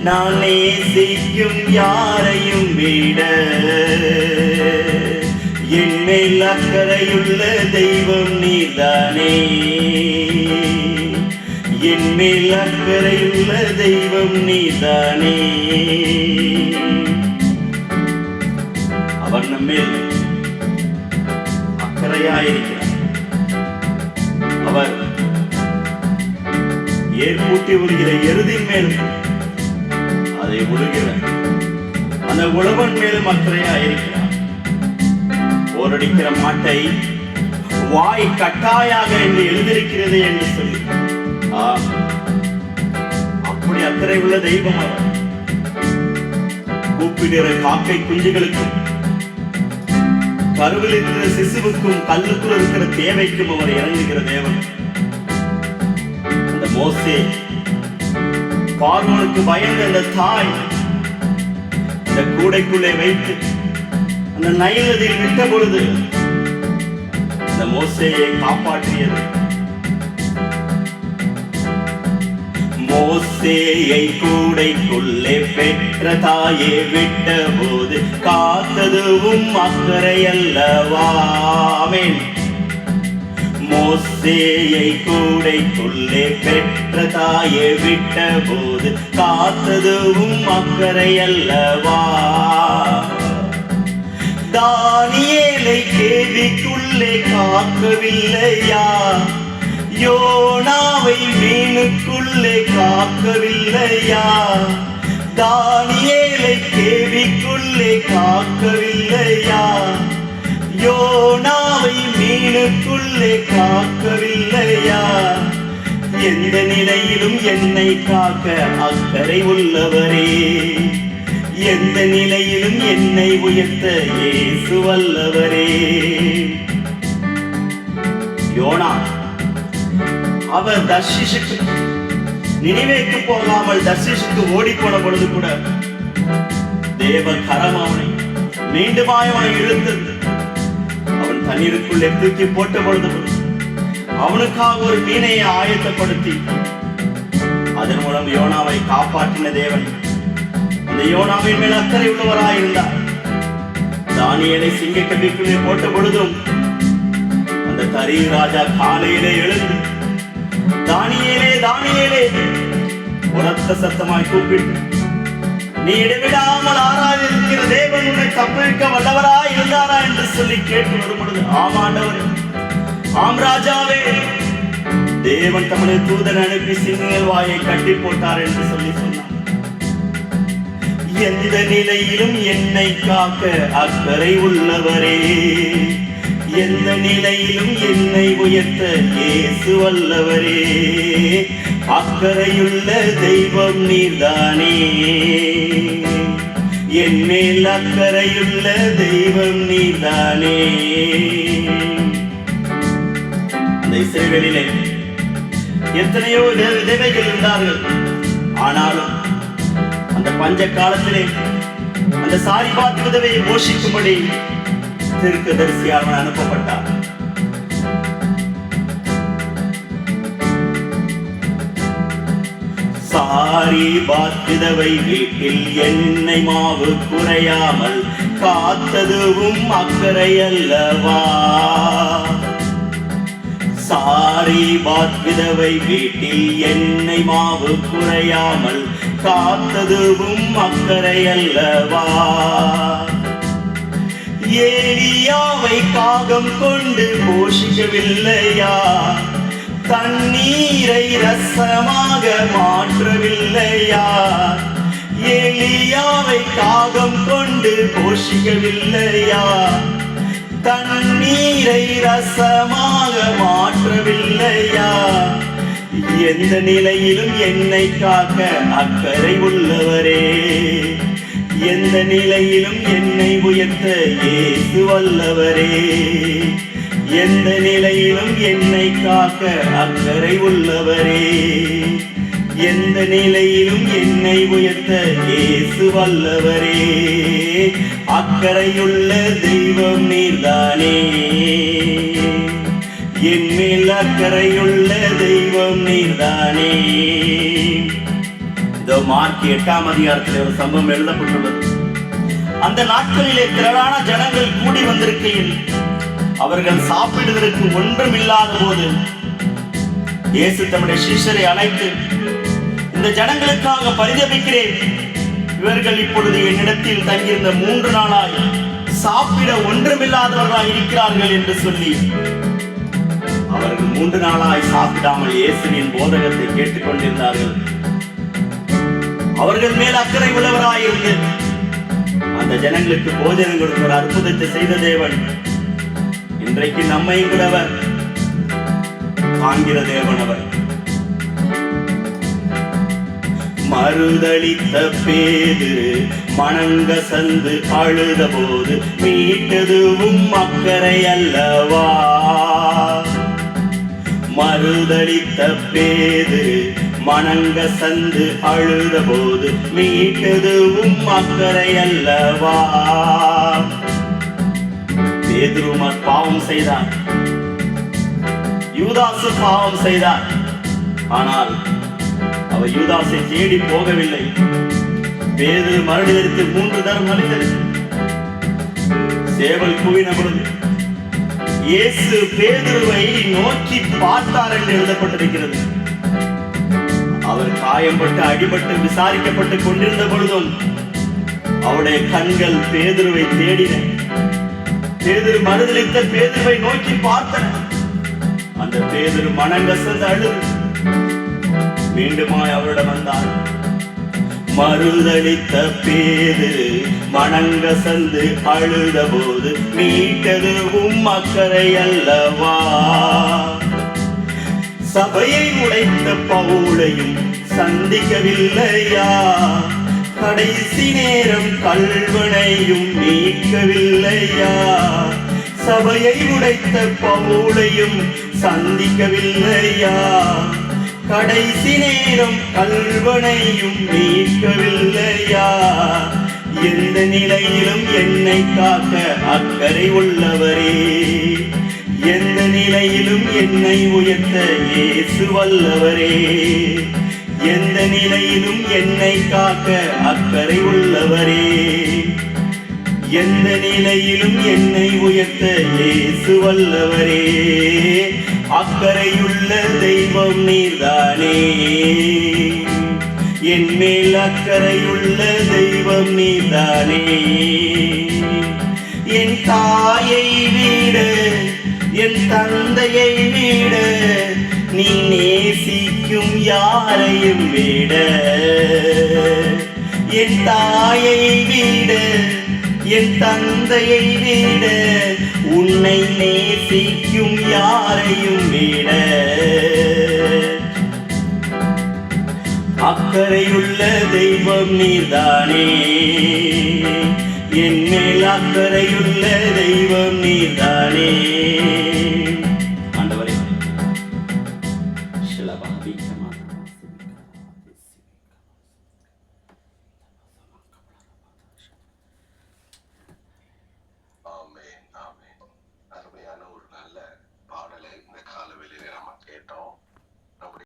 நான் நேசிக்கும் யாரையும் விட என் மேல் அக்கறையுள்ள தெய்வம் நீதானே. என் மேல் அக்கறையுள்ள தெய்வம் நீதானே. அவர் நம்மேல் அக்கறையாயிருக்கிறார். அவர் ஏற்பூட்டி விடுகிற எருதின் மேலும் அதை விடுகிற அந்த உழவன் மேலும் அக்கறையாயிருக்கிறார். போரடிக்கிற மாட்டை வாய் கட்டாயாக என்று எழுதியிருக்கிறது என்று சொல்லி அப்படி அக்கறை உள்ள தெய்வம் அவர். கூப்பிடுகிற காக்கை குஞ்சுகளுக்கும் கருவில் இருக்கிற சிசுவுக்கும் கல்லுக்குள் இருக்கிற தேவைக்கும் அவர் இறங்குகிற தேவன். அந்த மோசே பார்வோனுக்கு பயந்த அந்த தாய் இந்த கூடைக்குள்ளே வைத்து அந்த நைல் நதியில் விட்ட பொழுது அந்த மோசேயை காப்பாற்றியது. மோசேயை கூடைக்குள்ளே பெற்ற தாயே விட்ட போது காத்ததுவும் அக்கறை அல்லவா. மோசேயை கூடைக்குள்ளே பெற்ற தாயே விட்ட போது காத்ததுவும் அக்கறை அல்லவா. தானியேலை கேள்விக்குள்ளே காக்கவில்லையா. யோனாவை மீனுக்குள்ளே காக்கவில்லையா. தானியேலை கேள்விக்குள்ளே காக்கவில்லையா. யோனாவை மீனுக்குள்ளே காக்கவில்லையா. எந்த நிலையிலும் என்னை காக்க அக்கறை உள்ளவரே. எந்த நிலையிலும் என்னை உயர்த்த இயேசு வல்லவரே. யோனா அவர் தர்ஷீஷுக்கு நினிவேக்கு போகாமல் தர்ஷீஷுக்கு ஓடி போன பொழுது கூட தேவ கரம் அவனை மீண்டுமாய் அவனை இழுத்தது. அவன் தண்ணீருக்குள்ளே தூக்கி போட்ட பொழுது அவனுக்காக ஒரு மீனையை ஆயத்தப்படுத்தி அதன் மூலம் யோனாவை காப்பாற்றின தேவன் அந்த யோனாவின் மேல் அக்கறை உள்ளவராயிருந்தார். தானியேலை சிங்கக்கபிக்குள்ளே போட்ட பொழுதும் அந்த தரி ராஜா காலையிலே எழுந்து தானியேலே தானியேலே உரத்த சத்தமாய் கூப்பிட்டு நீ இடைவிடாமல் ஆராதிக்கிற தேவன் உன்னை தப்புவிக்க வல்லவராய் இருந்தாரா என்று சொல்லி கேட்டு வரும் பொழுது ஆமாண்டவரே, ஆம் ராஜாவே, தேவன் தம்முடைய தூதன் அனுப்பி சிங்கங்கள் வாயை கட்டி போட்டார் என்று சொல்லி சொன்னார். எந்த நிலையிலும் என்னை காக்க அக்கறை உள்ளவரே. எந்த நிலையிலும் என்னை உயர்த்த இயேசு வல்லவரே. அக்கறையுள்ள தெய்வம் நீர்தானே. என் மேல் அக்கறையுள்ள தெய்வம் நீர்தானே. அந்த இஸ்ரவேலிலே எத்தனையோ தேவைகள் இருந்தார்கள். ஆனாலும் அந்த பஞ்ச காலத்திலே அந்த சாரிபாத் விதவையை போஷிக்கும்படி தீர்க்கதரிசியாக அனுப்பப்பட்டார். சாரிபாத் விதவை வீட்டில் எண்ணெய் மாவு குறையாமல் காத்ததுவும் அக்கறை அல்லவா. சாரிபாத் விதவை வீட்டில் எண்ணெய் மாவு குறையாமல் காத்ததுவும் அக்கறை அல்லவா. ஏலியாவை காகம் கொண்டு போஷிக்கவில்லையா. தண்ணீரை ரசமாக மாற்றவில்லையா. ஏலியாவை காகம் கொண்டு போஷிக்கவில்லையா. தண்ணீரை ரசமாக மாற்றவில்லையா. எந்த நிலையிலும் என்னை காக்க அக்கறை உள்ளவரே. எந்த நிலையிலும் என்னை உயர்த்த இயேசு வல்லவரே. எந்த நிலையிலும் என்னை காக்க அக்கறை உள்ளவரே. எந்த நிலையிலும் என்னை உயர்த்த இயேசு வல்லவரே. அக்கறையுள்ள தெய்வம் நீர்தானே. என் மேல் அக்கறையுள்ள தெய்வம் நீர்தானே. இதோ மார்க் 8ஆம் அதிகாரத்தில் ஒரு சம்பவம் எழுதப்பட்டுள்ளது. அந்த நாட்களிலே திரளான ஜனங்கள் கூடி வந்திருக்கையில் அவர்கள் சாப்பிடுவதற்கு ஒன்றும் இல்லாத போது இயேசு தம்முடைய சீஷரை அழைத்து, இந்த ஜனங்களுக்காக பரிதபிக்கிறேன். இவர்கள் இப்பொழுது என்னிடத்தில் தங்கியிருந்த 3 நாளாய் சாப்பிட ஒன்றுமில்லாதவர்களாய் இருக்கிறார்கள் என்று சொல்லி, அவர்கள் 3 நாளாய் சாப்பிடாமல் இயேசுவின் போதகத்தை கேட்டுக்கொண்டிருந்தார்கள். அவர்கள் மேல் அக்கறை உள்ளவராயிருந்து அந்த ஜனங்களுக்கு போஜனம் கொடுக்கிற அற்புதத்தை செய்த தேவன் இன்றைக்கு நம்மையும் கூட அவர் காண்கிற தேவன். அவர் மறுதளித்த பேதுரு மனங்கசந்து அழுத போது மீட்டதுவும் அக்கறை அல்லவா? மறுதளித்த பேதுரு மனங்கசந்து அழுத போது மீட்டதுவும் அக்கறை அல்லவா? பேதுரு பாவம் செய்தார், யூதாசு பாவம் செய்தார். ஆனால் அவர் யூதாசை தேடி போகவில்லை. பேதுரு மறுதலித்து 3 தரம் மறுதலித்து சேவல் கூவின பொழுது இயேசு பேதுருவை நோக்கி பார்த்தார் என்று எழுதப்பட்டிருக்கிறது. அவர் காயம்பட்டு அடிபட்டு விசாரிக்கப்பட்டு கொண்டிருந்த பொழுதும் அவருடைய கண்கள் பேதுருவை தேடின. பேதுரு மறுதலித்த பேதுருவை நோக்கி பார்த்தன. அந்த பேதுரு மனங்கசந்து அழுது மீண்டுமாய் அவரிடம் வந்தார். மறுதலித்த பேதுரு மனங்கசந்து அழுத போது மீட்டதுவும் அக்கறை அல்லவா? சபையை உடைத்த பவுலையும் சந்திக்கவில்லையா? கடைசி நேரம் கல்வனையும் நீக்கவில்லையா? சபையை உடைத்த பவுலையும் சந்திக்கவில்லையா? கடைசி நேரம் கல்வனையும் நீக்கவில்லையா? எந்த நிலையிலும் என்னை காக்க அக்கறை உள்ளவரே, எந்த நிலையிலும் என்னை உயர்த்த இயேசு வல்லவரே, எந்த நிலையிலும் என்னை காக்க அக்கறை உள்ளவரே, எந்த நிலையிலும் என்னை உயர்த்த இயேசு வல்லவரே. அக்கறையுள்ள தெய்வம் நீர்தானே, என் மேல் அக்கறையுள்ள தெய்வம் நீர்தானே. என் தாயை விட என் தந்தையை விட நீ நேசிக்கும் யாரையும் விட, என் தாயை விட என் தந்தையை விட உன்னை நேசிக்கும் யாரையும் விட. அக்கறையுள்ள தெய்வம் நீர்தானே, என் மேல் அக்கறையுள்ள தெய்வம்